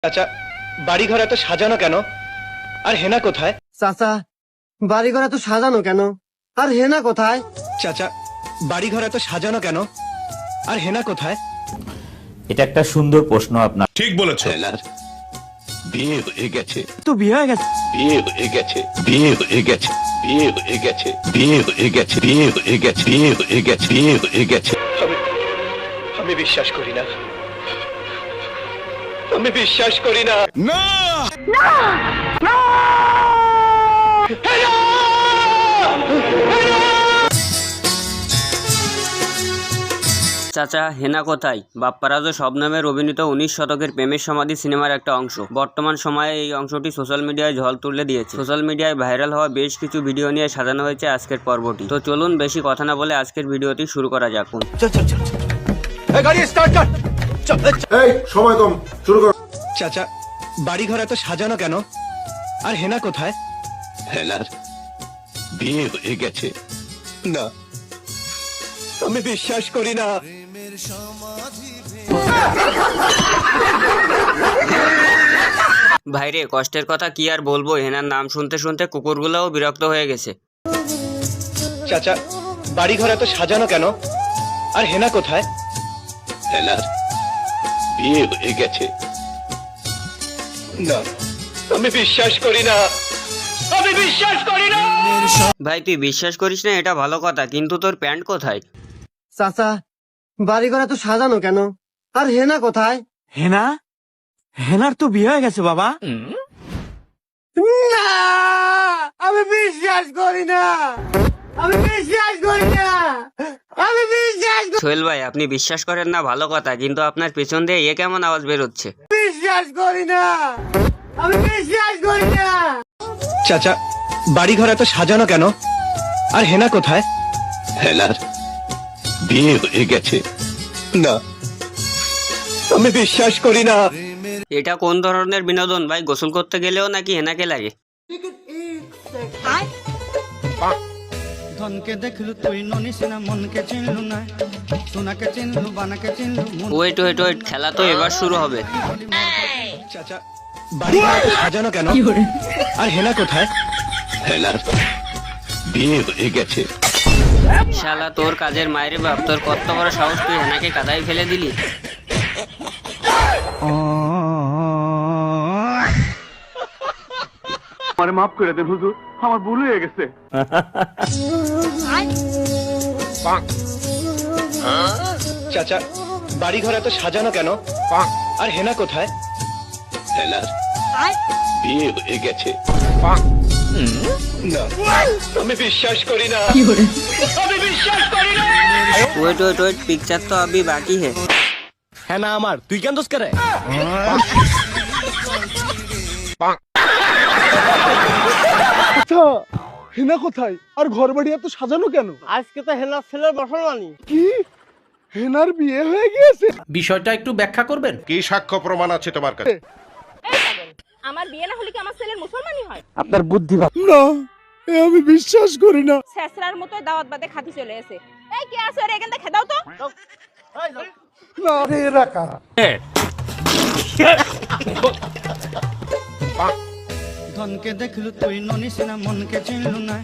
চাচা, বাড়িঘর এত সাজানো কেন? আর হেনা কোথায়? চাচা, বাড়িঘর এত সাজানো কেন? আর হেনা কোথায়? চাচা, বাড়িঘর এত সাজানো কেন? আর হেনা কোথায়? এটা একটা সুন্দর প্রশ্ন আপনার। ঠিক বলেছ। হেলার বিয়ে হয়ে গেছে, তো বিয়ে হয়ে গেছে। বিয়ে হয়ে গেছে, বিয়ে হয়ে গেছে, বিয়ে হয়ে গেছে, বিয়ে হয়ে গেছে, বিয়ে হয়ে গেছে, বিয়ে হয়ে গেছে, বিয়ে হয়ে গেছে। আমি বিশ্বাস করি না, আমি বিশ্বাস করি না। না চাচা, হেনা কোথায়? বাপ্পারাজ ও শবনমের অভিনীত 19 শতকের প্রেমের সমাধি সিনেমার একটা অংশ। বর্তমান সময়ে এই অংশটি সোশ্যাল মিডিয়ায় ঝড় তুলে দিয়েছে। সোশ্যাল মিডিয়ায় ভাইরাল হওয়া বেশ কিছু ভিডিও নিয়ে সাজানো হয়েছে আজকের পর্বটি। তো চলুন বেশি কথা না বলে আজকের ভিডিওটি শুরু করা যাক। সময় কম, শুরু করো। চাচা, বাড়িঘর এত সাজানো কেন? আর হেনা কোথায়? হেলার বিয়ে হয়ে গেছে। না, আমি বিশ্বাস করি না। ভাইরে, কষ্টের কথা কি আর বলবো, হেনার নাম শুনতে শুনতে কুকুরগুলোও বিরক্ত হয়ে গেছে। চাচা, বাড়িঘর এত সাজানো কেন? আর হেনা কোথায়? হেলার বিয়ে হয়ে গেছে। না, আমি বিশ্বাস করি না, আমি বিশ্বাস করি না। ভাই, তুই বিশ্বাস করিস না এটা ভালো কথা, কিন্তু তোর প্যান্ট কোথায়? চাচা, বাড়িঘর এত সাজানো কেন? আর হেনা কোথায়? হেনা? হেনার তো বিয়ে হয়ে গেছে বাবা। না, আমি বিশ্বাস করি না, আমি বিশ্বাস করি না, আমি বিশ্বাস সোহেল ভাই, আপনি বিশ্বাস করেন না ভালো কথা, কিন্তু আপনার পেছন দিয়ে এ কেমন আওয়াজ বেরোচ্ছে? বিশ্বাস করি না, আমি বিশ্বাস করি না। চাচা, বাড়িঘর এত সাজানো কেন? আর হেনা কোথায়? হেলার বিয়ে হয়ে গেছে। না, আমি বিশ্বাস করি না। এটা কোন ধরনের বিনোদন ভাই? গোসল করতে গেলেও নাকি হেনাকে লাগে? ধনকে দেখলু তুই ননিস না, মনকে চিনলু না, সোনাকে চিনলু, বানাকে চিনলু। ওয়েট ওয়েট ওয়েট, খেলা তো এবার শুরু হবে। চাচা, বাড়িঘর এত সাজানো কেন? আর হেনা কোথায়? হেলার বিয়ে হয়ে গেছে। শালা তোর কাজের মায়ের বাপ, তোর কত বড় সাহস, তুই হেনাকে কাদায় ফেলে দিলি? আমারে মাফ করে দেন হুজুর, আমার ভুল হয়ে গেছে। চাচা, বাড়িঘর এত সাজানো কেন? আর হেনা কোথায়? হেলার বিয়ে হয়ে গেছে। না, আমি বিশ্বাস করি না, আমি বিশ্বাস করি না। ওয়েট ওয়েট ওয়েট, পিকচার তো अभी বাকি है। হেনা আমার, তুই কেন দোষ করে? আচ্ছা, হেনা কোথায়? আর ঘর বাড়ি এত সাজানো কেন? আজকে তো হেনার ছেলের মুসলমানি। কি হেনার বিয়ে হয়ে গিয়েছে? বিষয়টা একটু ব্যাখ্যা করবেন? কি সাক্ষ্য প্রমাণ আছে তোমার কাছে? আমার বিয়ে না হলে কি আমার ছেলের মুসলমানই হয়? আপনার বুদ্ধি ভালো না, এ আমি বিশ্বাস করি না। ছেসরার মতো দাওয়াত বাদে খাতি চলে এসে। এই কে আছে রে, এখান থেকে খেদাও তো। না রে, রাখা ধনকে দেখলু তুই ননিস না, মনকে চিনলু না,